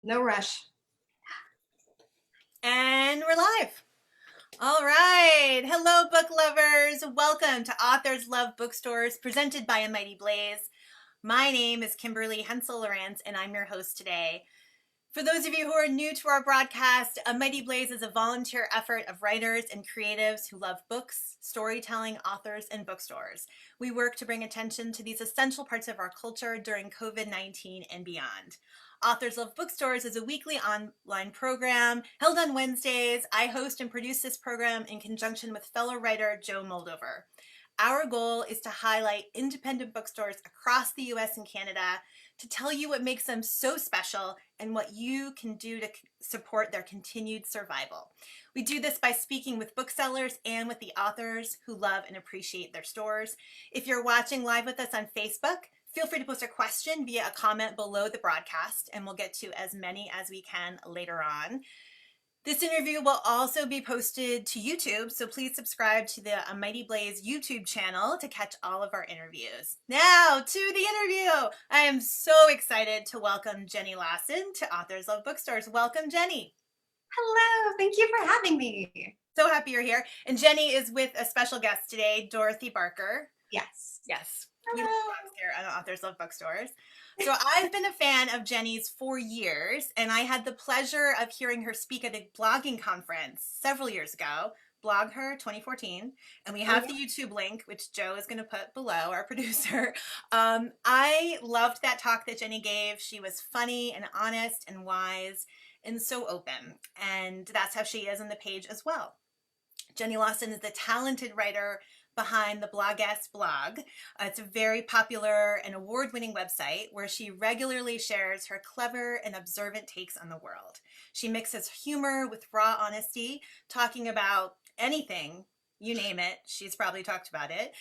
No rush. And we're live. All right. Hello, book lovers. Welcome to Authors Love Bookstores, presented by A Mighty Blaze. My name is Kimberly Hensle-Lowrance, and I'm your host today. For those of you who are new to our broadcast, A Mighty Blaze is a volunteer effort of writers and creatives who love books, storytelling, authors, and bookstores. We work to bring attention to these essential parts of our culture during COVID-19 and beyond. Authors Love Bookstores is a weekly online program held on Wednesdays. I host and produce this program in conjunction with fellow writer Joe Moldover. Our goal is to highlight independent bookstores across the US and Canada, to tell you what makes them so special and what you can do to support their continued survival. We do this by speaking with booksellers and with the authors who love and appreciate their stores. If you're watching live with us on Facebook, feel free to post a question via a comment below the broadcast, and we'll get to as many as we can later on. This interview will also be posted to YouTube, so please subscribe to the A Mighty Blaze YouTube channel to catch all of our interviews. Now to the interview. I am so excited to welcome Jenny Lawson to Authors Love Bookstores. Welcome, Jenny. Hello, thank you for having me. So happy you're here. And Jenny is with a special guest today, Dorothy Barker. Yes. Yes. Hello. Here on Authors Love Bookstores. So I've been a fan of Jenny's for years, and I had the pleasure of hearing her speak at a blogging conference several years ago, Blog Her 2014, and we have the YouTube link, which Joe is going to put below, our producer. I loved that talk that Jenny gave. She was funny and honest and wise and so open, and that's how she is on the page as well. Jenny Lawson is the talented writer behind the Blogess blog. It's a very popular and award-winning website where she regularly shares her clever and observant takes on the world. She mixes humor with raw honesty, talking about anything, you name it, she's probably talked about it,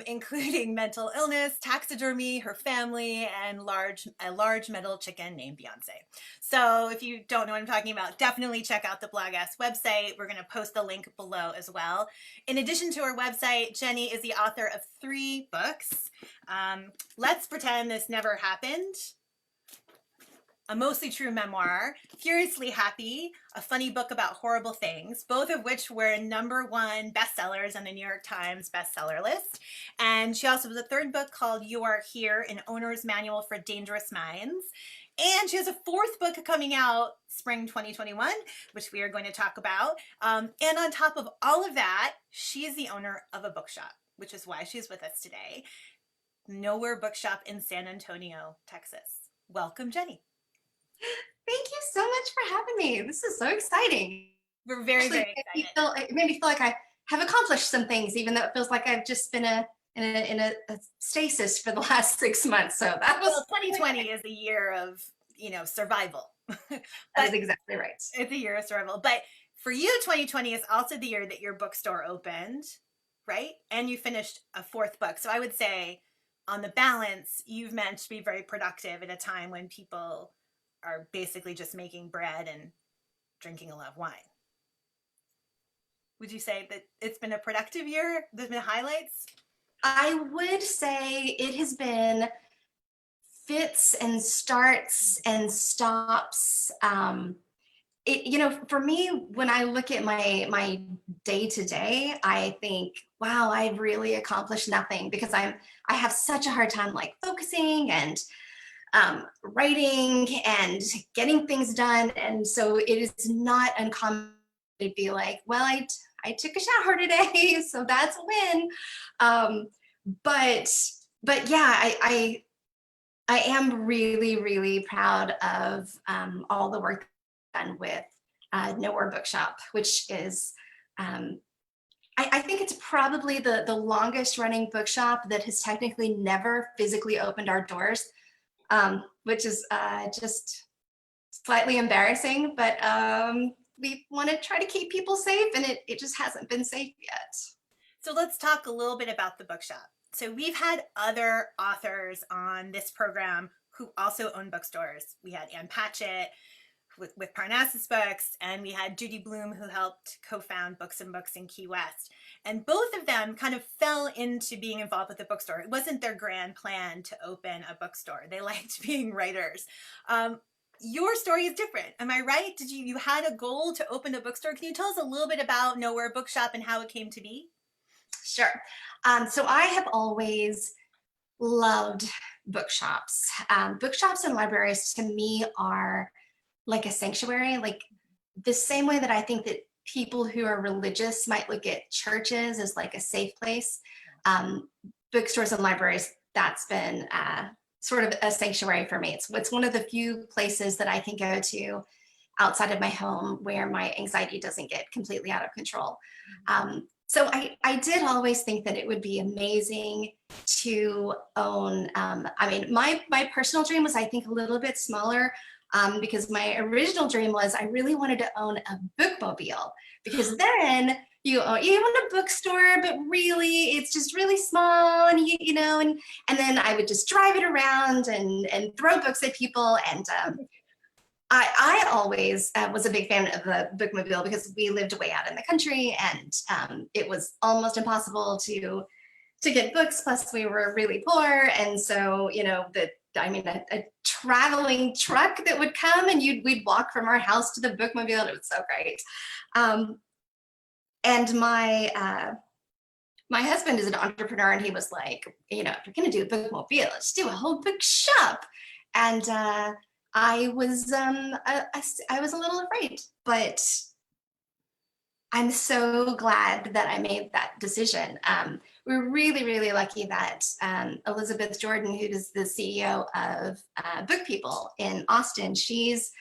including mental illness, taxidermy, her family, and a large metal chicken named Beyonce. So if you don't know what I'm talking about, definitely check out the Blogess website. We're going to post the link below as well. In addition to her website, Jenny is the author of 3 books. Let's Pretend This Never Happened, a mostly true memoir, Furiously Happy, a funny book about horrible things, both of which were #1 bestsellers on the New York Times bestseller list. And she also has a 3rd book called You Are Here, an Owner's Manual for Dangerous Minds. And she has a 4th book coming out spring 2021, which we are going to talk about. And on top of all of that, she is the owner of a bookshop, which is why she's with us today. Nowhere Bookshop in San Antonio, Texas. Welcome, Jenny. Thank you so much for having me. This is so exciting. We're very excited. It made me feel like I have accomplished some things, even though it feels like I've just been in a stasis for the last 6 months. So that was 2020 is a year of, survival. That is exactly right. It's a year of survival. But for you, 2020 is also the year that your bookstore opened, right? And you finished a 4th book. So I would say, on the balance, you've managed to be very productive at a time when people are basically just making bread and drinking a lot of wine. Would you say that it's been a productive year? There's been highlights? I would say it has been fits and starts and stops. For me, when I look at my day to day, I think, wow, I've really accomplished nothing, because I have such a hard time like focusing and writing and getting things done. And so it is not uncommon to be like, well, I took a shower today, so that's a win. But yeah, I am really, really proud of all the work done with Nowhere Bookshop, which is, I think it's probably the longest running bookshop that has technically never physically opened our doors, which is just slightly embarrassing, but we want to try to keep people safe, and it just hasn't been safe yet. So let's talk a little bit about the bookshop. So we've had other authors on this program who also own bookstores. We had Ann Patchett with Parnassus Books, and we had Judy Bloom, who helped co-found Books and Books in Key West. And both of them kind of fell into being involved with the bookstore. It wasn't their grand plan to open a bookstore. They liked being writers. your story is different. Am I right? Did you had a goal to open a bookstore? Can you tell us a little bit about Nowhere Bookshop and how it came to be? Sure. So I have always loved bookshops. Bookshops and libraries to me are like a sanctuary, like the same way that I think that people who are religious might look at churches as like a safe place. Um, Bookstores and libraries, that's been sort of a sanctuary for me. It's one of the few places that I can go to outside of my home where my anxiety doesn't get completely out of control. So I did always think that it would be amazing to own. I mean, my personal dream was, I think, a little bit smaller, because my original dream was I really wanted to own a bookmobile, because then you own a bookstore, but really it's just really small, and and then I would just drive it around and throw books at people. And I always was a big fan of the bookmobile because we lived way out in the country, and it was almost impossible to get books. Plus, we were really poor, and so a traveling truck that would come, and we'd walk from our house to the bookmobile, and it was so great. And my husband is an entrepreneur, and he was like, if you're going to do a bookmobile, let's do a whole bookshop. And I was I was a little afraid, but I'm so glad that I made that decision. We're really, really lucky that Elizabeth Jordan, who is the CEO of Book People in Austin, she's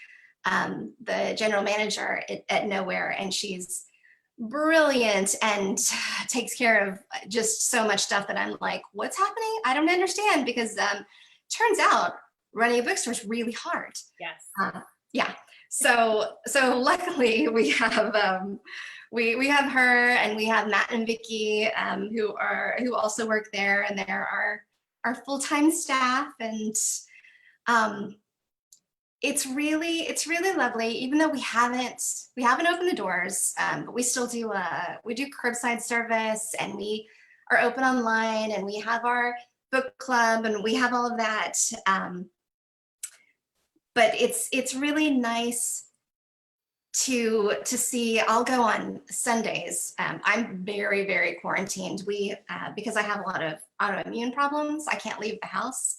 the general manager at Nowhere, and she's brilliant and takes care of just so much stuff that I'm like, what's happening? I don't understand, because turns out running a bookstore is really hard. Yes. Yeah. So luckily we have we have her, and we have Matt and Vicky, who also work there, and they're our full-time staff. And it's really lovely, even though we haven't opened the doors, but we still do we do curbside service, and we are open online, and we have our book club, and we have all of that. But it's really nice to see. I'll go on Sundays. I'm very, very quarantined. Because I have a lot of autoimmune problems, I can't leave the house.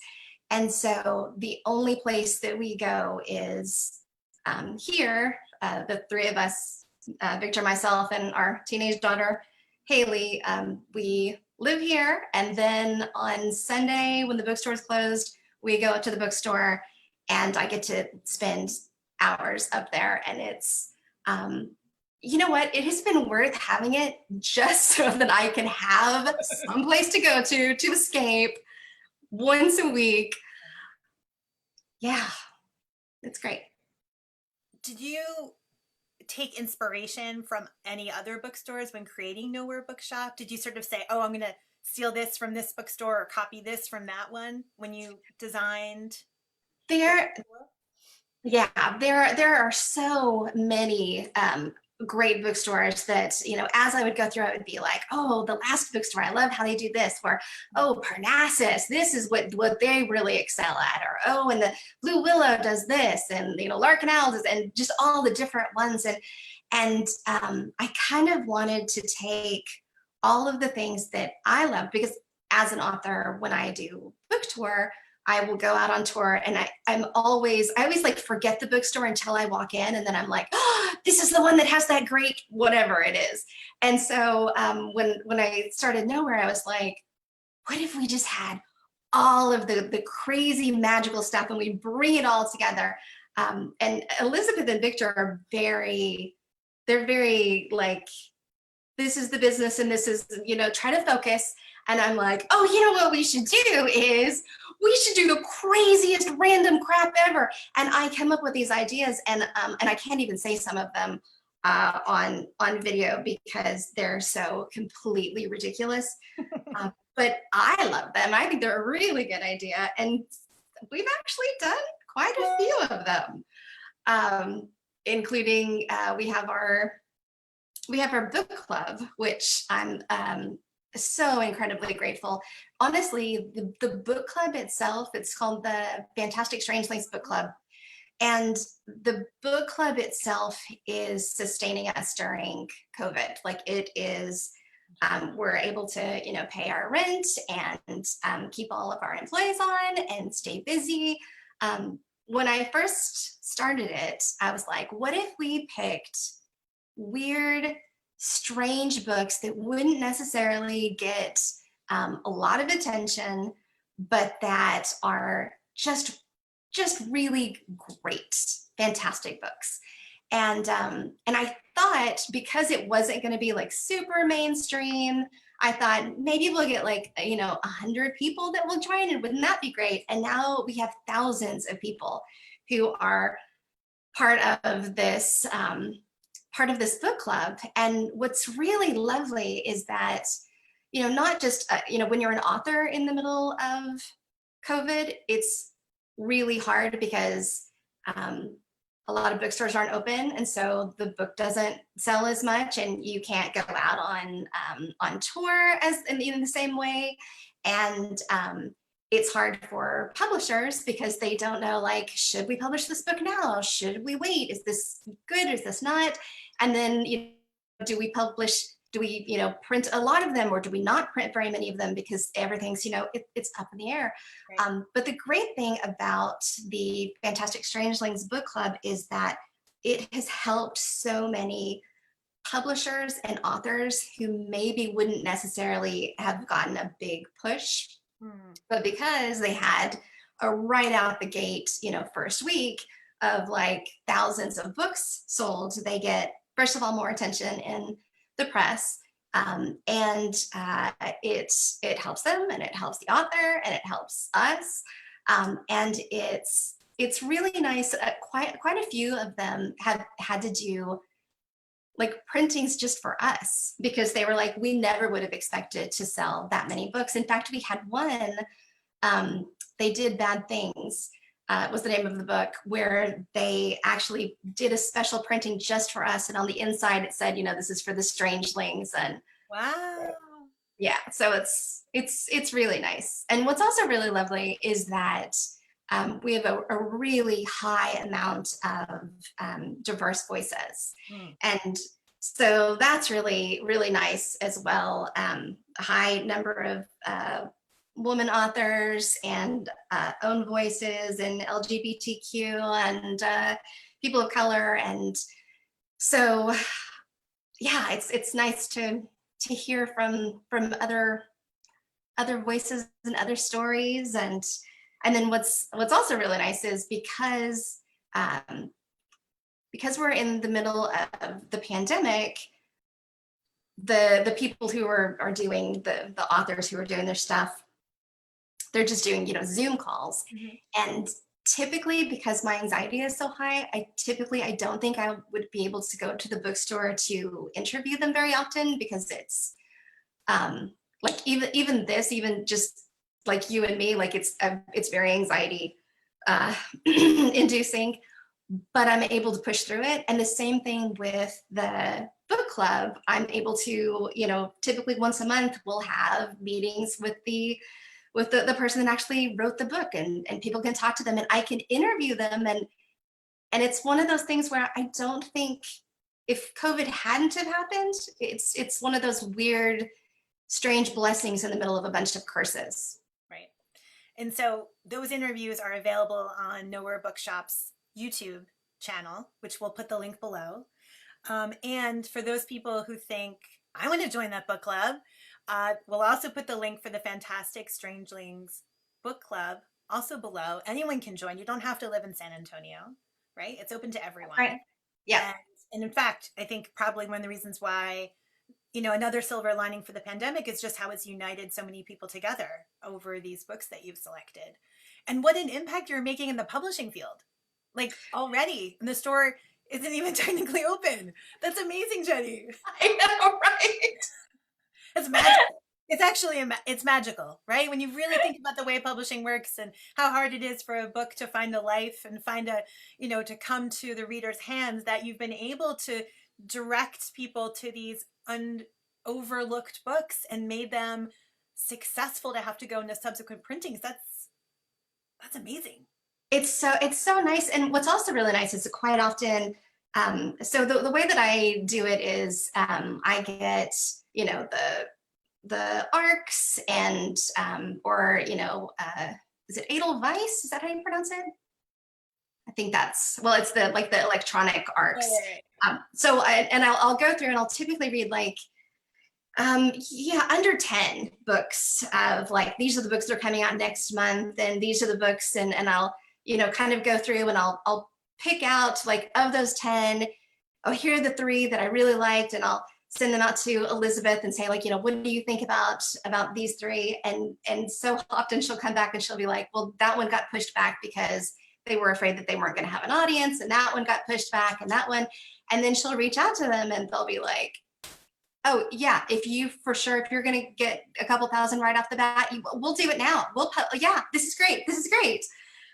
And so the only place that we go is here, the three of us, Victor, myself, and our teenage daughter, Haley. We live here. And then on Sunday, when the bookstore is closed, we go up to the bookstore, and I get to spend hours up there. And it's, you know what? It has been worth having it just so that I can have some place to go to escape once a week. Yeah, it's great. Did you take inspiration from any other bookstores when creating Nowhere Bookshop? Did you sort of say, oh, I'm going to steal this from this bookstore or copy this from that one when you designed? There are so many great bookstores that, as I would go through, I would be like, oh, the last bookstore, I love how they do this, or, oh, Parnassus, this is what they really excel at, or, oh, and the Blue Willow does this, and Larkin Owl does, and just all the different ones. And I kind of wanted to take all of the things that I love, because as an author, when I do book tour, I will go out on tour, and I always like forget the bookstore until I walk in, and then I'm like, oh, this is the one that has that great whatever it is. And so when I started Nowhere, I was like, what if we just had all of the crazy magical stuff, and we bring it all together? And Elizabeth and Victor are they're very like, this is the business, and this is, try to focus. And I'm like, oh, you know what we should do is we should do the craziest random crap ever. And I come up with these ideas, and I can't even say some of them on video because they're so completely ridiculous. But I love them. I think they're a really good idea, and we've actually done quite a few of them, including we have our book club, which I'm so incredibly grateful. Honestly, the book club itself, it's called the Fantastic Strange Things Book Club. And the book club itself is sustaining us during COVID. Like it is, we're able to, pay our rent and keep all of our employees on and stay busy. When I first started it, I was like, what if we picked weird, strange books that wouldn't necessarily get a lot of attention, but that are just really great, fantastic books. And I thought because it wasn't going to be like super mainstream, I thought maybe we'll get like 100 people that will join, and wouldn't that be great? And now we have thousands of people who are part of this book club. And what's really lovely is that not just when you're an author in the middle of COVID, it's really hard because a lot of bookstores aren't open, and so the book doesn't sell as much, and you can't go out on tour as in the same way. And it's hard for publishers because they don't know, like, should we publish this book now? Should we wait? Is this good? Is this not? And then do we publish? Do we print a lot of them, or do we not print very many of them because everything's it's up in the air? Right. But the great thing about the Fantastic Strangelings book club is that it has helped so many publishers and authors who maybe wouldn't necessarily have gotten a big push, but because they had a right out the gate first week of like thousands of books sold, they get, first of all, more attention in the press, and it helps them, and it helps the author, and it helps us, and it's really nice. Quite a few of them have had to do like printings just for us because they were like, we never would have expected to sell that many books. In fact, we had one, They Did Bad Things, was the name of the book, where they actually did a special printing just for us. And on the inside, it said, this is for the strangelings. And Wow. yeah, so it's really nice. And what's also really lovely is that we have a really high amount of diverse voices. And so that's really, really nice as well. A high number of women authors and own voices and LGBTQ and people of color. And so, yeah, it's nice to hear from other voices and other stories. And then what's also really nice is because we're in the middle of the pandemic, the people who are doing the authors who are doing their stuff, they're just doing Zoom calls. And typically, because my anxiety is so high, I don't think I would be able to go to the bookstore to interview them very often, because it's like even just like you and me, like it's very anxiety inducing, but I'm able to push through it. And the same thing with the book club. I'm able to, typically once a month we'll have meetings with the person that actually wrote the book, and people can talk to them and I can interview them. And it's one of those things where I don't think, if COVID hadn't have happened, it's one of those weird, strange blessings in the middle of a bunch of curses. Right. And so those interviews are available on Nowhere Bookshop's YouTube channel, which we'll put the link below. And for those people who think, I want to join that book club, we'll also put the link for the Fantastic Strangelings book club also below. Anyone can join. You don't have to live in San Antonio, right? It's open to everyone. Right. Yeah. And in fact, I think probably one of the reasons why, another silver lining for the pandemic is just how it's united so many people together over these books that you've selected. And what an impact you're making in the publishing field. Like already, and the store isn't even technically open. That's amazing, Jenny. I know, right? It's magical. It's actually, it's magical, right? When you really think about the way publishing works and how hard it is for a book to find a life and find to come to the reader's hands, that you've been able to direct people to these overlooked books and made them successful to have to go into subsequent printings. That's amazing. it's so nice. And what's also really nice is that quite often, so the way that I do it is I get, you know, the arcs and or you know, is it Edelweiss? Is that how you pronounce it? I think that's, well, it's the like the electronic arcs. Right. So I'll go through and I'll typically read like yeah, under 10 books of like, these are the books that are coming out next month, and these are the books, and I'll, you know, kind of go through and I'll pick out like of those 10, oh, here are the 3 that I really liked, and I'll send them out to Elizabeth and say like, you know, what do you think about these 3? And so often she'll come back and she'll be like, well, that one got pushed back because they were afraid that they weren't going to have an audience, and that one got pushed back, and that one, and then she'll reach out to them and they'll be like, oh yeah, if you're going to get a couple thousand right off the bat, we'll do it now. Yeah, this is great. This is great.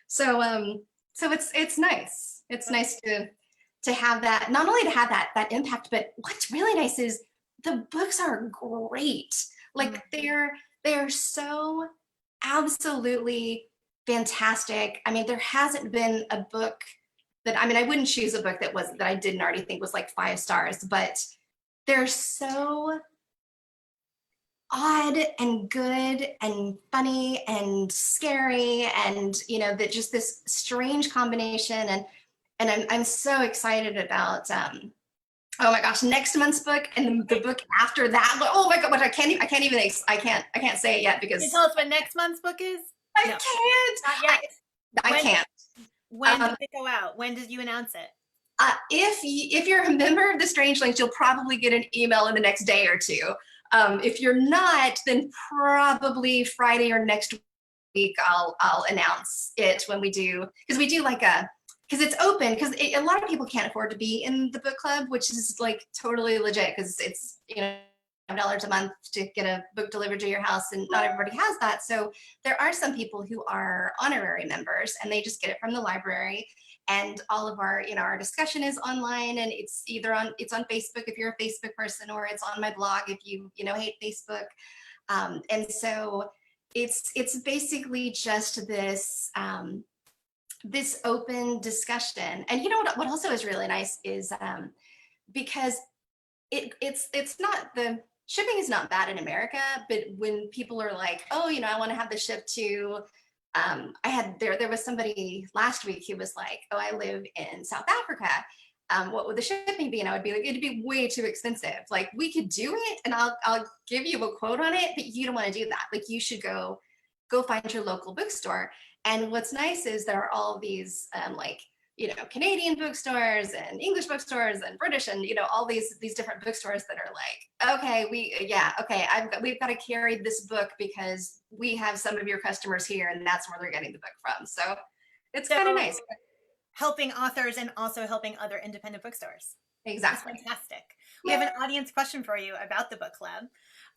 So, so it's nice. It's nice to have that, not only to have that impact, but what's really nice is the books are great. Like they're so absolutely fantastic. I mean, there hasn't been a book that, I mean, I wouldn't choose a book that I didn't already think was like 5 stars, but they're so odd and good and funny and scary, and you know, that just this strange combination. And I'm so excited about oh my gosh, next month's book and the book after that. Oh my god, but I can't say it yet because Can you tell us what next month's book is? I No, can't. not yet. I can't. When did it go out? When did you announce it? If you're a member of the Strangelings, you'll probably get an email in the next day or 2. If you're not, then probably Friday or next week I'll announce it when we do, because we do like because it's open, because a lot of people can't afford to be in the book club, which is like totally legit, because it's, you know, $5 a month to get a book delivered to your house, and not everybody has that. So there are some people who are honorary members and they just get it from the library. And all of our, you know, our discussion is online, and it's on Facebook if you're a Facebook person, or it's on my blog if you know, hate Facebook. And so it's basically just this this open discussion. And you know what also is really nice is because it's not, the shipping is not bad in America, but when people are like, oh, you know, I want to have this shipped to there was somebody last week who was like, oh, I live in South Africa. What would the shipping be? And I would be like, it'd be way too expensive. Like, we could do it and I'll give you a quote on it, but you don't want to do that. Like, you should go find your local bookstore. And what's nice is there are all these like, you know, Canadian bookstores and English bookstores and British, and you know, all these different bookstores that are like, okay, we've got to carry this book because we have some of your customers here, and that's where they're getting the book from. So it's kind of nice. Helping authors and also helping other independent bookstores. Exactly. That's fantastic. We have an audience question for you about the book club.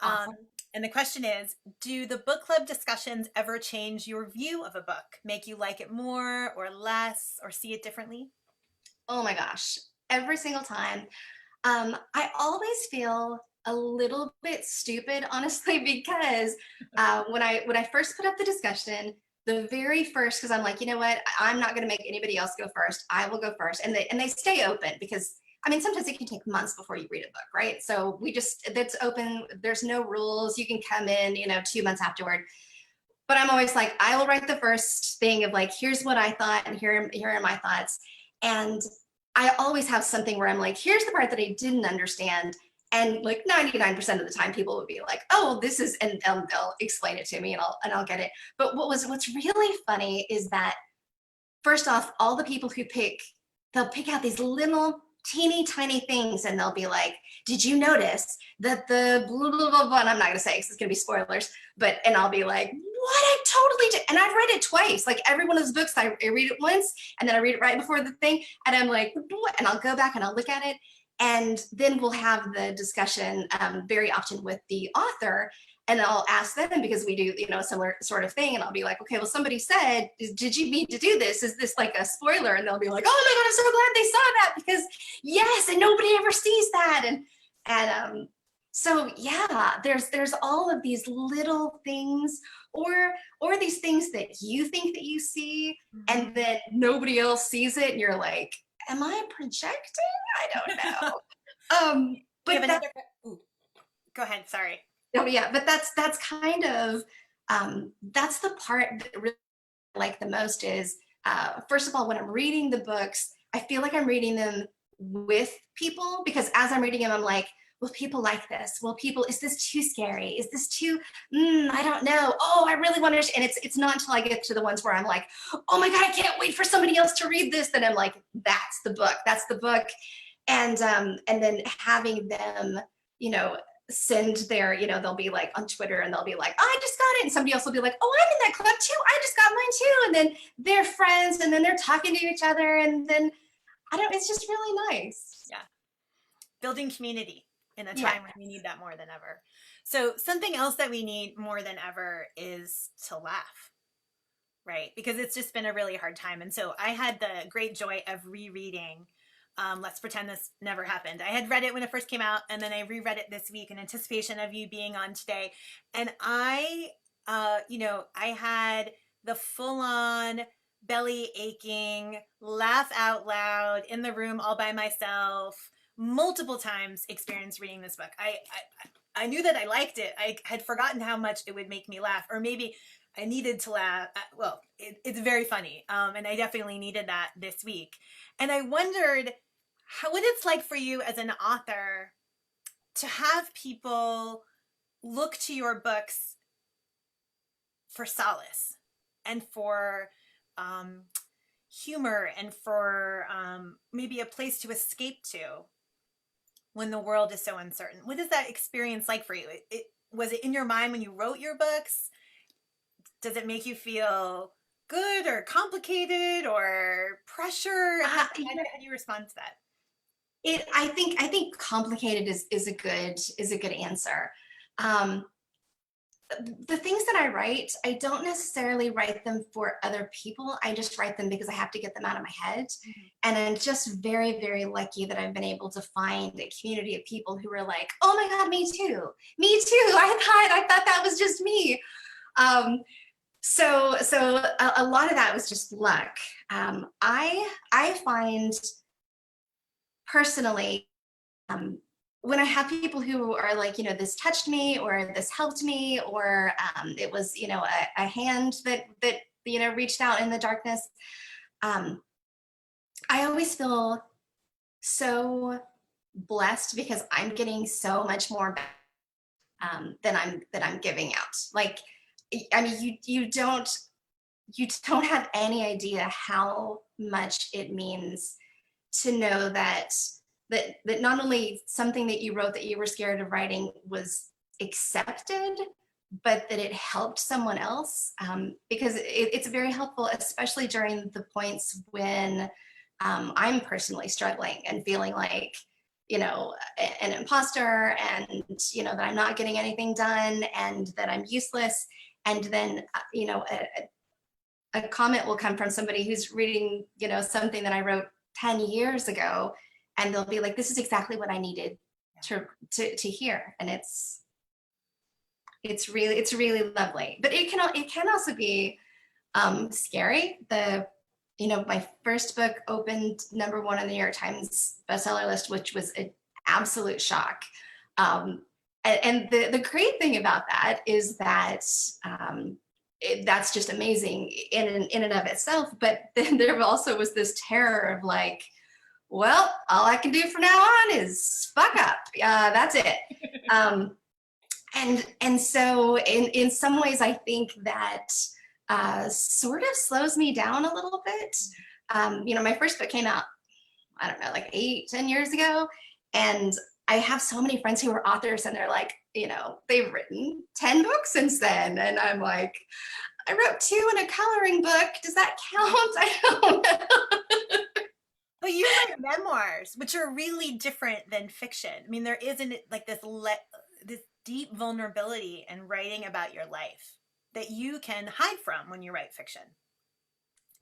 Awesome. And the question is, do the book club discussions ever change your view of a book, make you like it more or less, or see it differently? Oh my gosh, every single time. I always feel a little bit stupid, honestly, because when I first put up the discussion, the very first, because I'm like, you know what, I'm not going to make anybody else go first. I will go first, and they stay open, because I mean, sometimes it can take months before you read a book, right? So that's open. There's no rules. You can come in, you know, 2 months afterward. But I'm always like, I will write the first thing of like, here's what I thought, and here are my thoughts. And I always have something where I'm like, here's the part that I didn't understand. And like 99% of the time, people will be like, oh, this is, and they'll explain it to me, and I'll get it. But what's really funny is that, first off, all the people who they'll pick out these little teeny tiny things, and they'll be like, did you notice that the blah, blah, blah, blah, and I'm not going to say because it's going to be spoilers, and I'll be like, what? I totally did. And I've read it twice. Like, every one of those books, I read it once, and then I read it right before the thing, and I'm like, what? And I'll go back and I'll look at it. And then we'll have the discussion very often with the author, and I'll ask them, because we do, you know, a similar sort of thing. And I'll be like, okay, well, somebody said, did you mean to do this? Is this like a spoiler? And they'll be like, oh my God, I'm so glad they saw that, because yes, and nobody ever sees that. And So yeah, there's all of these little things, or these things that you think that you see, and Mhm. then nobody else sees it, and you're like, am I projecting? I don't know. We have But that another. Ooh, go ahead. Sorry. oh yeah, but that's kind of that's the part that really I like the most is first of all, when I'm reading the books, I feel like I'm reading them with people, because as I'm reading them, I'm like, will people like this? Will people, is this too scary? Is this too, I don't know. Oh, I really want to, and it's not until I get to the ones where I'm like, oh my God, I can't wait for somebody else to read this. Then I'm like, that's the book. That's the book. And then having them, you know, send their, they'll be like on Twitter and they'll be like, oh, I just got it. And somebody else will be like, oh, I'm in that club too. I just got mine too. And then they're friends and then they're talking to each other. And then it's just really nice. Yeah. Building community in a Yeah. time when we need that more than ever. So something else that we need more than ever is to laugh, right? Because it's just been a really hard time. And so I had the great joy of rereading Let's Pretend This Never Happened. I had read it when it first came out, and then I reread it this week in anticipation of you being on today. And I had the full on belly aching, laugh out loud in the room all by myself, multiple times experience reading this book. I knew that I liked it. I had forgotten how much it would make me laugh, or maybe I needed to laugh. Well, it's very funny, and I definitely needed that this week. And I wondered what it's like for you as an author to have people look to your books for solace and for um, humor and for maybe a place to escape to when the world is so uncertain. What is that experience like for you? Was it in your mind when you wrote your books? Does it make you feel good or complicated or pressure? Uh, How do you respond to that? I think complicated is a good answer. Um, the things that I write, I don't necessarily write them for other people. I just write them because I have to get them out of my head. Mhm. And I'm just very, very lucky that I've been able to find a community of people who are like, oh my God, me too. Me too. I thought that was just me. Um, so a lot of that was just luck. I find personally, um, when I have people who are like, this touched me or this helped me, or it was, a hand that reached out in the darkness, um, I always feel so blessed because I'm getting so much more than I'm giving out. Like, I mean, you don't have any idea how much it means to know that not only something that you wrote that you were scared of writing was accepted, but that it helped someone else. Because it's very helpful, especially during the points when I'm personally struggling and feeling like, an imposter, and that I'm not getting anything done and that I'm useless. And then, a comment will come from somebody who's reading, something that I wrote 10 years ago, and they'll be like, this is exactly what I needed to hear. And it's really lovely. But it can also be scary. My first book opened #1 on the New York Times bestseller list, which was an absolute shock. And the great thing about that is that that's just amazing in and of itself. But then there also was this terror of like, well, all I can do from now on is fuck up. That's it. And so in some ways, I think that sort of slows me down a little bit. My first book came out, I don't know, like 8-10 years ago. And I have so many friends who are authors, and they're like, they've written 10 books since then. And I'm like, I wrote 2 in a coloring book. Does that count? I don't know. But you write memoirs, which are really different than fiction. I mean, there isn't like this deep vulnerability in writing about your life that you can hide from when you write fiction.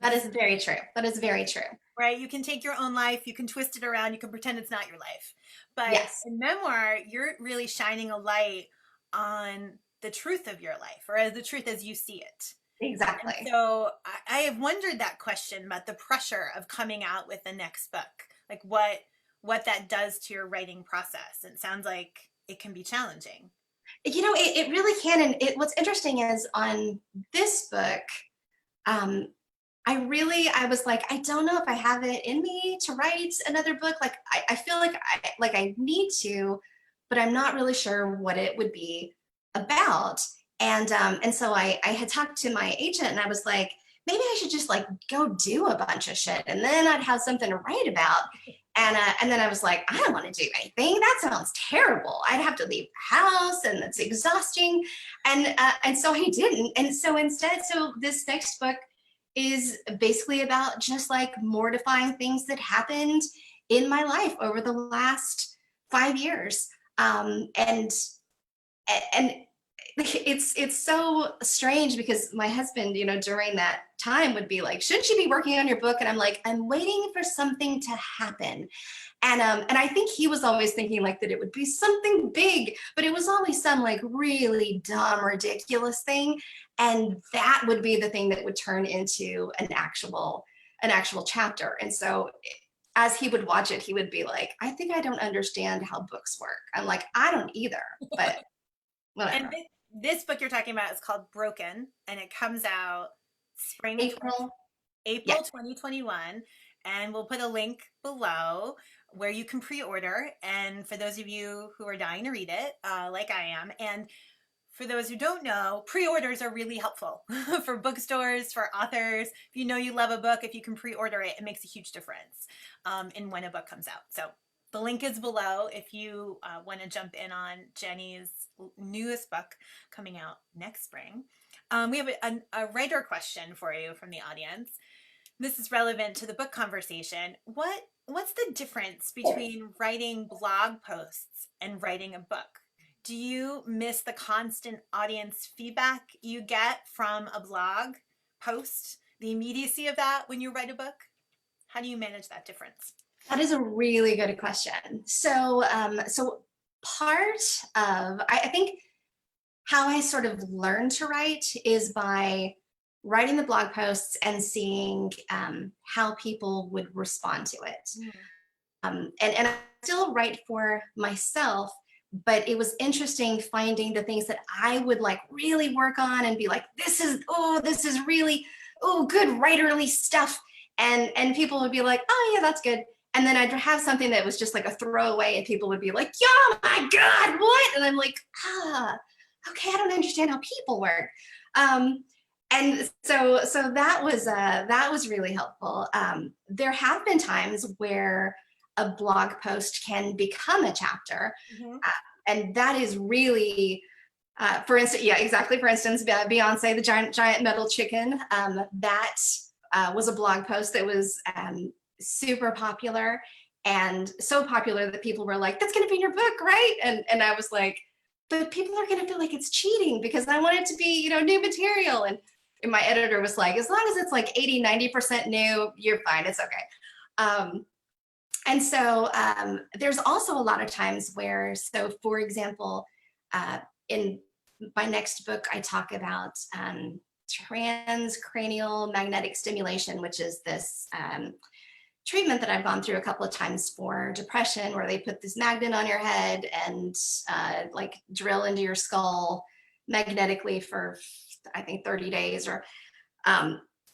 That is very true. That is very true. Right? You can take your own life, you can twist it around, you can pretend it's not your life. But Yes, in memoir, you're really shining a light on the truth of your life, or as the truth as you see it. And exactly. so I have wondered that question about the pressure of coming out with the next book, like what that does to your writing process. It sounds like it can be challenging. It really can. And what's interesting is on this book, um, I was like, I don't know if I have it in me to write another book. Like, I feel like I need to, but I'm not really sure what it would be about. And so I had talked to my agent and I was like, maybe I should just like go do a bunch of shit and then I'd have something to write about. And then I was like, I don't want to do anything. That sounds terrible. I'd have to leave the house and it's exhausting. And so I didn't. And so instead, so this next book is basically about just like mortifying things that happened in my life over the last 5 years. And it's so strange because my husband, during that time would be like, shouldn't you be working on your book? And I'm like, I'm waiting for something to happen. And I think he was always thinking like that it would be something big, but it was always some like really dumb, ridiculous thing. And that would be the thing that would turn into an actual chapter. And so as he would watch it, he would be like, I think I don't understand how books work. I'm like, I don't either, but And whatever. this book you're talking about is called Broken, and it comes out spring 20, April. Yeah. April 2021. And we'll put a link below where you can pre-order. And for those of you who are dying to read it, like I am, and for those who don't know, pre-orders are really helpful for bookstores, for authors. If you know you love a book, if you can pre-order it, it makes a huge difference in when a book comes out. So the link is below if you want to jump in on Jenny's newest book coming out next spring. We have a writer question for you from the audience. This is relevant to the book conversation. What's the difference between writing blog posts and writing a book? Do you miss the constant audience feedback you get from a blog post, the immediacy of that when you write a book? How do you manage that difference? That is a really good question. So part of, I think how I sort of learned to write is by writing the blog posts and seeing how people would respond to it. And I still write for myself, but it was interesting finding the things that I would like really work on and be like, this is really, good writerly stuff. And people would be like, oh yeah, that's good. And then I'd have something that was just like a throwaway and people would be like, oh my God, what? And I'm like, okay, I don't understand how people work. And so that was really helpful. There have been times where a blog post can become a chapter. Mm-hmm. And that is really, for instance, yeah, exactly. For instance, Beyonce, the giant metal chicken, that was a blog post that was super popular and so popular that people were like, that's going to be in your book, right? And I was like, but people are going to feel like it's cheating because I want it to be, new material. And my editor was like, as long as it's like 80-90% new, you're fine. It's okay. And so there's also a lot of times where, so for example, in my next book, I talk about transcranial magnetic stimulation, which is this treatment that I've gone through a couple of times for depression, where they put this magnet on your head and like drill into your skull magnetically for, I think, 30 days or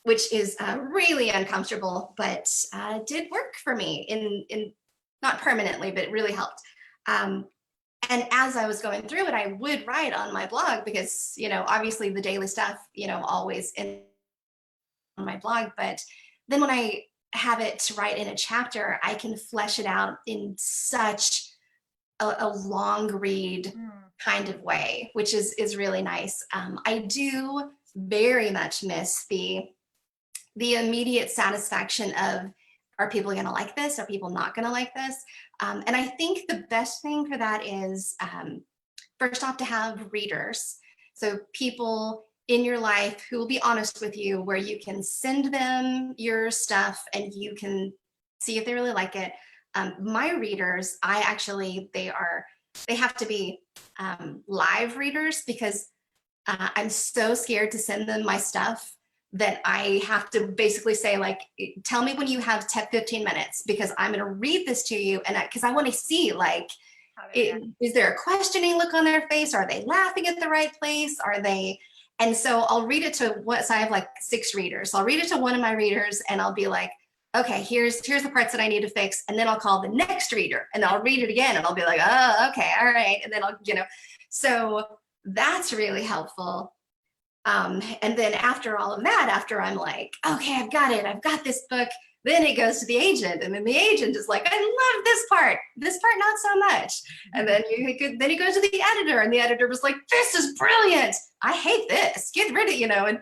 which is really uncomfortable, but did work for me in not permanently, but it really helped. And as I was going through it, I would write on my blog because, obviously the daily stuff, always in on my blog. But then when I have it to write in a chapter, I can flesh it out in such a long read kind of way, which is really nice. I do very much miss the immediate satisfaction of, are people going to like this? Are people not going to like this? And I think the best thing for that is first off to have readers. So people in your life who will be honest with you, where you can send them your stuff and you can see if they really like it. My readers, they have to be live readers, because I'm so scared to send them my stuff that I have to basically say, like, tell me when you have 15 minutes, because I'm going to read this to you. And because I want to see, like, is there a questioning look on their face? Are they laughing at the right place? Are they? And so I'll read it to so I have like 6 readers. So I'll read it to one of my readers and I'll be like, okay, here's the parts that I need to fix. And then I'll call the next reader and I'll read it again and I'll be like, oh, okay, all right. And then I'll, so that's really helpful. And then after all of that, after I'm like, okay, I've got this book, then it goes to the agent, and then the agent is like, I love this part not so much. And then it goes to the editor, and the editor was like, this is brilliant, I hate this, get rid of, and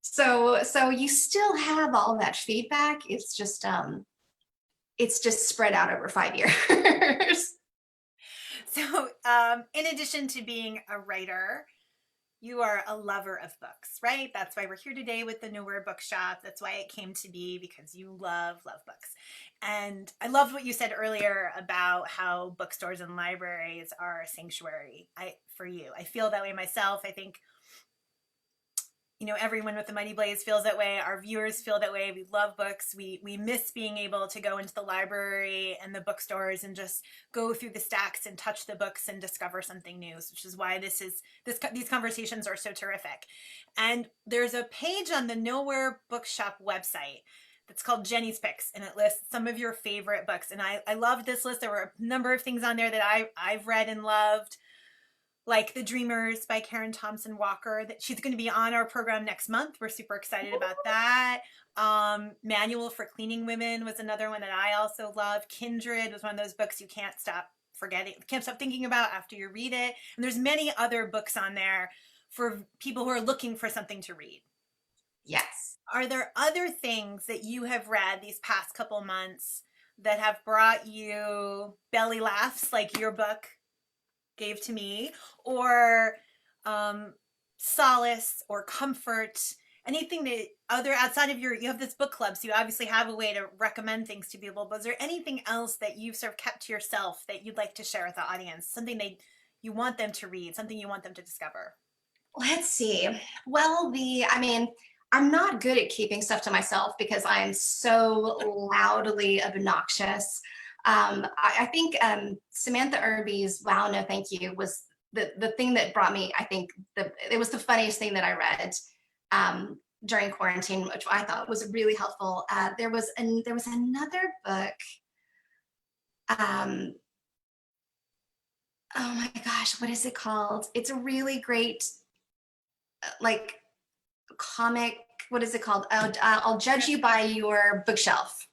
so you still have all that feedback. It's just spread out over 5 years. So in addition to being a writer, you are a lover of books, right? That's why we're here today with the Nowhere Bookshop. That's why it came to be, because you love books. And I loved what you said earlier about how bookstores and libraries are a sanctuary for you. I feel that way myself. I think, everyone with the Mighty Blaze feels that way. Our viewers feel that way. We love books. We miss being able to go into the library and the bookstores and just go through the stacks and touch the books and discover something new, which is why these conversations are so terrific. And there's a page on the Nowhere Bookshop website that's called Jenny's Picks, and it lists some of your favorite books. And I loved this list. There were a number of things on there that I've read and loved, like The Dreamers by Karen Thompson Walker. That she's going to be on our program next month. We're super excited about that. Manual for Cleaning Women was another one that I also loved. Kindred was one of those books you can't stop thinking about after you read it. And there's many other books on there for people who are looking for something to read. Yes. Are there other things that you have read these past couple months that have brought you belly laughs, like your book gave to me, or solace or comfort, anything that outside of you have this book club, so you obviously have a way to recommend things to people, but is there anything else that you've sort of kept to yourself that you'd like to share with the audience, something you want them to read, something you want them to discover? Let's see. Well, I'm not good at keeping stuff to myself because I'm so loudly obnoxious. I think Samantha Irby's Wow, No Thank You was the thing that brought me, I think it was the funniest thing that I read during quarantine, which I thought was really helpful. There was another book. Oh my gosh, what is it called? It's a really great like comic. What is it called? I'll Judge You by Your Bookshelf.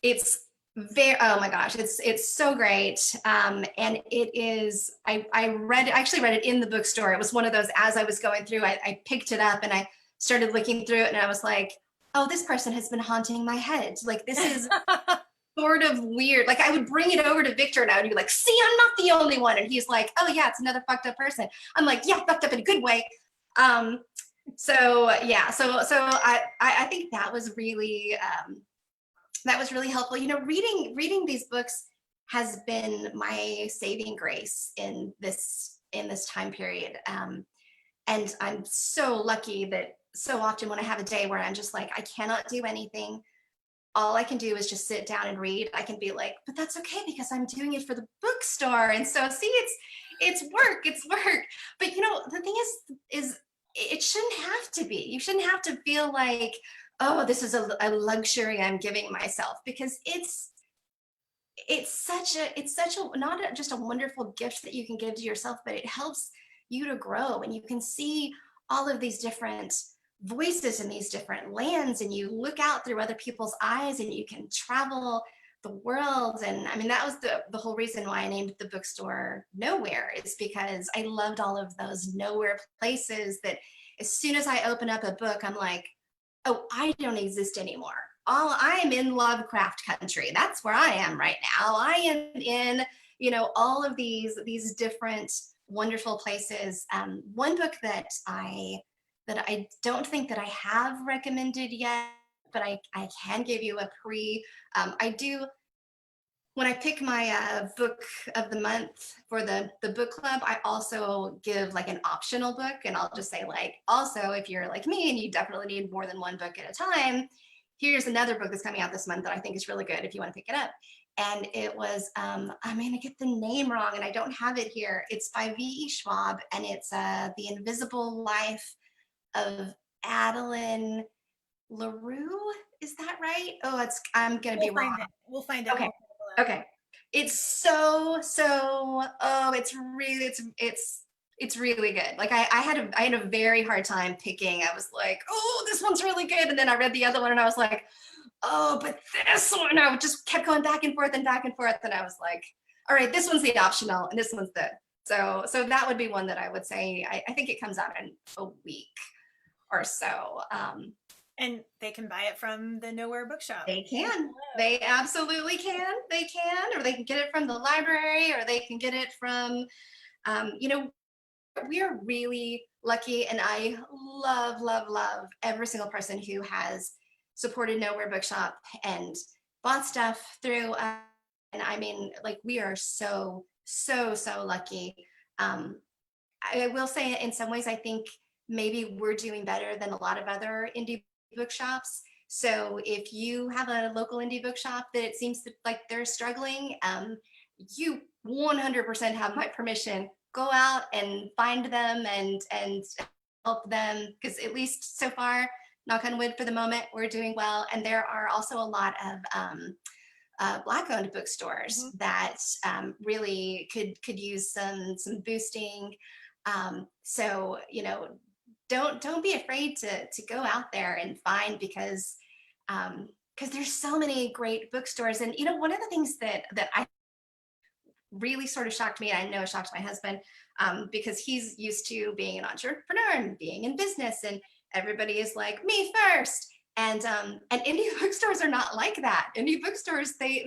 It's oh my gosh, it's so great. And it is, I actually read it in the bookstore. It was one of those, as I was going through, I picked it up and I started looking through it and I was like, oh, this person has been haunting my head. Like, this is sort of weird. Like, I would bring it over to Victor and I would be like, see, I'm not the only one. And he's like, oh yeah, it's another fucked up person. I'm like, yeah, fucked up in a good way. So yeah, so I think that was really helpful. Reading these books has been my saving grace in this time period. And I'm so lucky that so often when I have a day where I'm just like, I cannot do anything, all I can do is just sit down and read. I can be like, but that's okay because I'm doing it for the bookstore. And so see, it's work. But the thing is it shouldn't have to be. You shouldn't have to feel like, oh, this is a luxury I'm giving myself, because it's such a not just a wonderful gift that you can give to yourself, but it helps you to grow, and you can see all of these different voices in these different lands, and you look out through other people's eyes and you can travel the world. And I mean, that was the whole reason why I named the bookstore Nowhere, is because I loved all of those nowhere places that as soon as I open up a book, I'm like, oh, I don't exist anymore. I am in Lovecraft country. That's where I am right now. I am in, all of these different wonderful places. One book that I don't think that I have recommended yet, but I can give you a I do, when I pick my book of the month for the book club, I also give like an optional book, and I'll just say like, also, if you're like me and you definitely need more than one book at a time, here's another book that's coming out this month that I think is really good if you want to pick it up. And it was, I'm going to get the name wrong and I don't have it here. It's by V.E. Schwab, and it's The Invisible Life of Adeline LaRue. Is that right? Oh, I'm going to be We'll wrong. find it. We'll find it. Okay. Okay. It's oh, it's really good. Like I had a very hard time picking. I was like, oh, this one's really good. And then I read the other one and I was like, oh, but this one, I just kept going back and forth and back and forth. And I was like, all right, this one's the optional and this one's the, so that would be one that I would say, I think it comes out in a week or so. And they can buy it from the Nowhere Bookshop. They can. They absolutely can. They can, or they can get it from the library, or they can get it from, we are really lucky, and I love, love, love every single person who has supported Nowhere Bookshop and bought stuff through. And I mean, like, we are so, so, so lucky. I will say, in some ways, I think maybe we're doing better than a lot of other indie bookshops. So if you have a local indie bookshop that it seems like they're struggling, you 100% have my permission. Go out and find them and help them, because at least so far, knock on wood, for the moment, we're doing well. And there are also a lot of Black-owned bookstores that really could use some boosting. So don't be afraid to go out there and find, because there's so many great bookstores. And one of the things that I really sort of shocked me, and I know it shocked my husband, because he's used to being an entrepreneur and being in business, and everybody is like, me first. And indie bookstores are not like that. Indie bookstores, they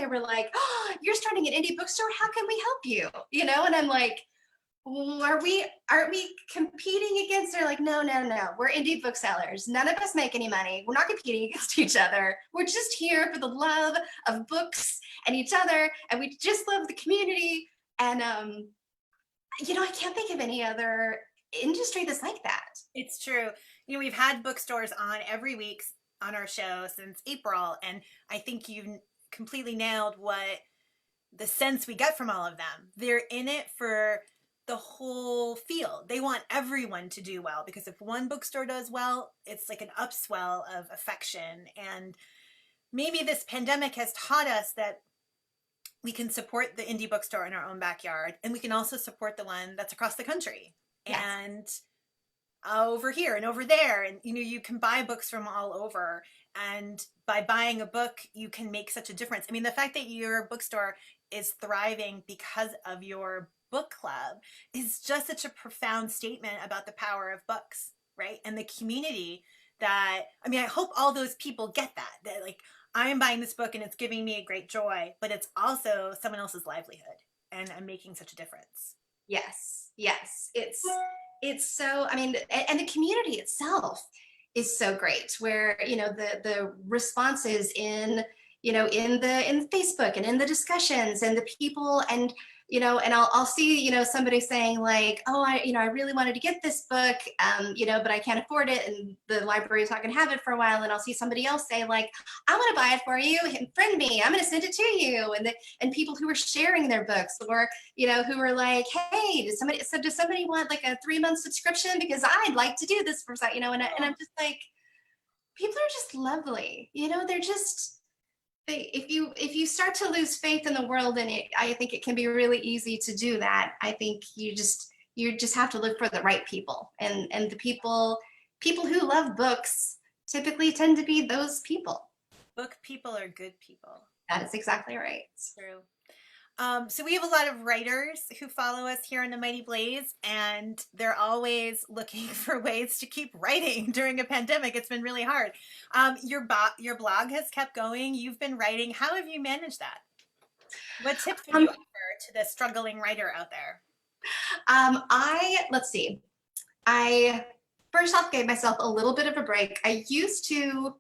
were like, oh, you're starting an indie bookstore, how can we help you? And I'm like, aren't we competing against? They're like, no, we're indie booksellers, none of us make any money, we're not competing against each other, we're just here for the love of books and each other, and we just love the community. And I can't think of any other industry that's like that. It's true. We've had bookstores on every week on our show since April, and I think you completely nailed what the sense we get from all of them. They're in it for the whole field. They want everyone to do well, because if one bookstore does well, it's like an upswell of affection. And maybe this pandemic has taught us that we can support the indie bookstore in our own backyard, and we can also support the one that's across the country. Yes. And over here and over there. And, you can buy books from all over. And by buying a book, you can make such a difference. I mean, the fact that your bookstore is thriving because of your book club is just such a profound statement about the power of books, right? And the community that, I hope all those people get that like, I am buying this book and it's giving me a great joy, but it's also someone else's livelihood, and I'm making such a difference. Yes. It's so, and the community itself is so great, where, the responses in Facebook and in the discussions and the people, and and I'll see, somebody saying like, oh, I really wanted to get this book, but I can't afford it, and the library is not going to have it for a while. And I'll see somebody else say like, I want to buy it for you, friend me, I'm going to send it to you. And people who are sharing their books, or who are like, hey, does somebody want like a 3-month subscription, because I'd like to do this for, and I'm just like, people are just lovely. They're just, if you start to lose faith in the world, and I think it can be really easy to do that. I think you just have to look for the right people, and the people who love books typically tend to be those people. Book people are good people. That is exactly right. True. So we have a lot of writers who follow us here in the Mighty Blaze, and they're always looking for ways to keep writing during a pandemic. It's been really hard. Your blog has kept going. You've been writing. How have you managed that? What tips would you offer to the struggling writer out there? Let's see. I first off gave myself a little bit of a break. I used to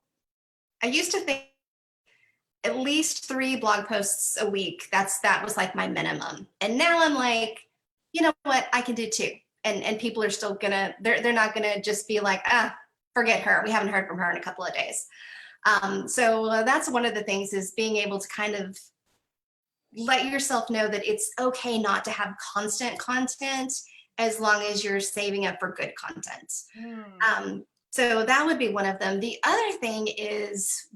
think at least 3 blog posts a week. That was like my minimum. And now I'm like, you know what? I can do 2. And people are still they're not gonna just be like, forget her. We haven't heard from her in a couple of days. So that's one of the things, is being able to kind of let yourself know that it's okay not to have constant content, as long as you're saving up for good content. So that would be one of them. The other thing is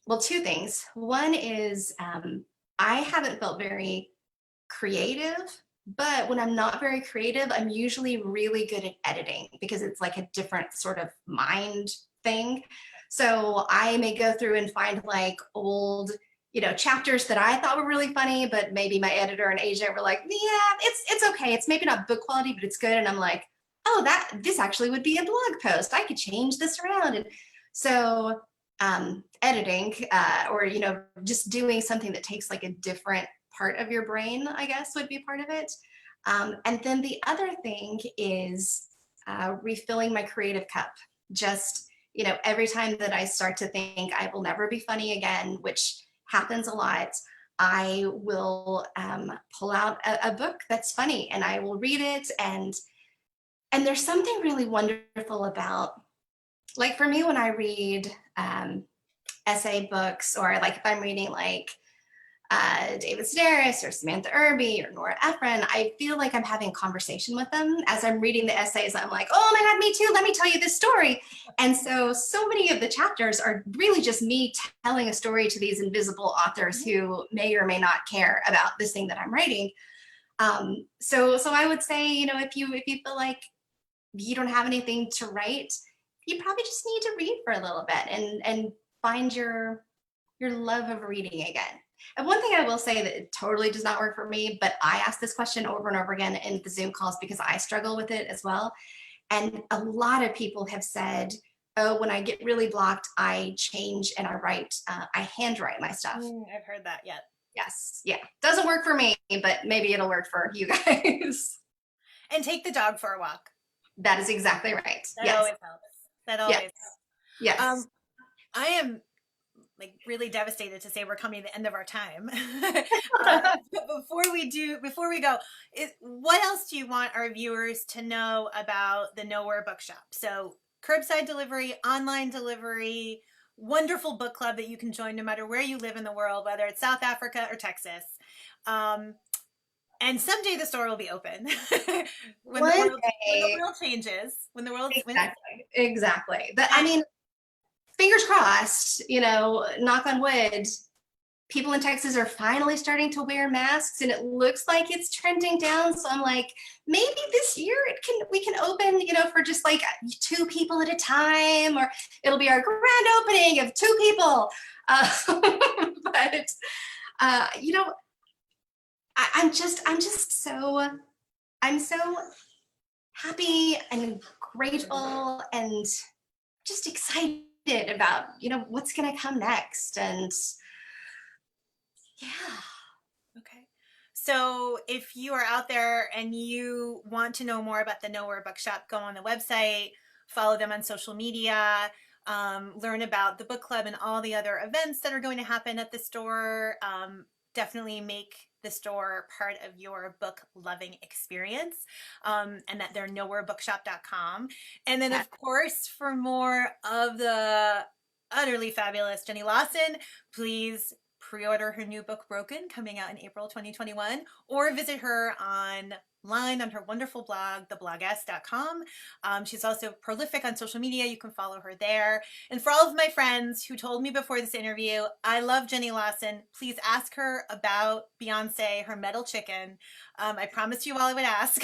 well, 2 things. One is I haven't felt very creative, but when I'm not very creative, I'm usually really good at editing, because it's like a different sort of mind thing. So I may go through and find like old, chapters that I thought were really funny, but maybe my editor and agent were like, yeah, it's okay. It's maybe not book quality, but it's good. And I'm like, oh, this actually would be a blog post. I could change this around. And so editing, or, just doing something that takes like a different part of your brain, I guess, would be part of it. And then the other thing is refilling my creative cup. Just, every time that I start to think I will never be funny again, which happens a lot, I will pull out a book that's funny, and I will read it. And there's something really wonderful about, like, for me, when I read essay books, or like if I'm reading like David Sedaris or Samantha Irby or Nora Ephron, I feel like I'm having a conversation with them as I'm reading the essays. I'm like, oh my God, me too. Let me tell you this story. And so many of the chapters are really just me telling a story to these invisible authors who may or may not care about this thing that I'm writing. So I would say, if you feel like you don't have anything to write, you probably just need to read for a little bit and find your love of reading again. And one thing I will say that it totally does not work for me, but I ask this question over and over again in the Zoom calls, because I struggle with it as well. And a lot of people have said, oh, when I get really blocked, I change and I handwrite my stuff. I've heard that yet. Yes. Yeah. Doesn't work for me, but maybe it'll work for you guys. And take the dog for a walk. That is exactly right. That yes. always helps. That always helps. Yes. I am like really devastated to say we're coming to the end of our time. But before we go, what else do you want our viewers to know about the Nowhere Bookshop? So curbside delivery, online delivery, wonderful book club that you can join no matter where you live in the world, whether it's South Africa or Texas. And someday the store will be open when the world changes. Exactly. But I mean, fingers crossed, knock on wood, people in Texas are finally starting to wear masks, and it looks like it's trending down. So I'm like, maybe this year we can open, for just like 2 people at a time, or it'll be our grand opening of 2 people. But I'm so happy and grateful and just excited about, what's going to come next. And yeah. Okay. So if you are out there and you want to know more about the Nowhere Bookshop, go on the website, follow them on social media, learn about the book club and all the other events that are going to happen at the store. Definitely make the store part of your book loving experience, and that they're nowherebookshop.com. And then of course, for more of the utterly fabulous Jenny Lawson, please pre-order her new book Broken, coming out in April 2021, or visit her online on her wonderful blog, theblogess.com. She's also prolific on social media. You can follow her there. And for all of my friends who told me before this interview, I love Jenny Lawson, please ask her about Beyonce, her metal chicken. I promised you all I would ask.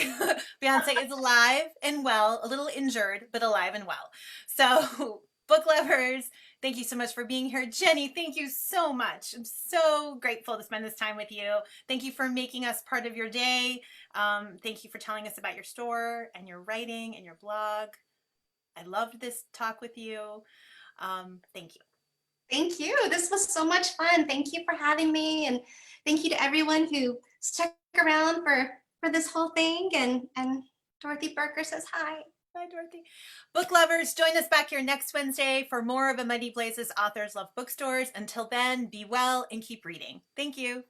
Beyonce is alive and well, a little injured, but alive and well. So book lovers, thank you so much for being here. Jenny, thank you so much. I'm so grateful to spend this time with you. Thank you for making us part of your day. Thank you for telling us about your store and your writing and your blog. I loved this talk with you. Thank you. Thank you. This was so much fun. Thank you for having me. And thank you to everyone who stuck around for this whole thing, and Dorothy Barker says hi. Bye, Dorothy. Book lovers, join us back here next Wednesday for more of A Mighty Places Authors Love Bookstores. Until then, be well and keep reading. Thank you.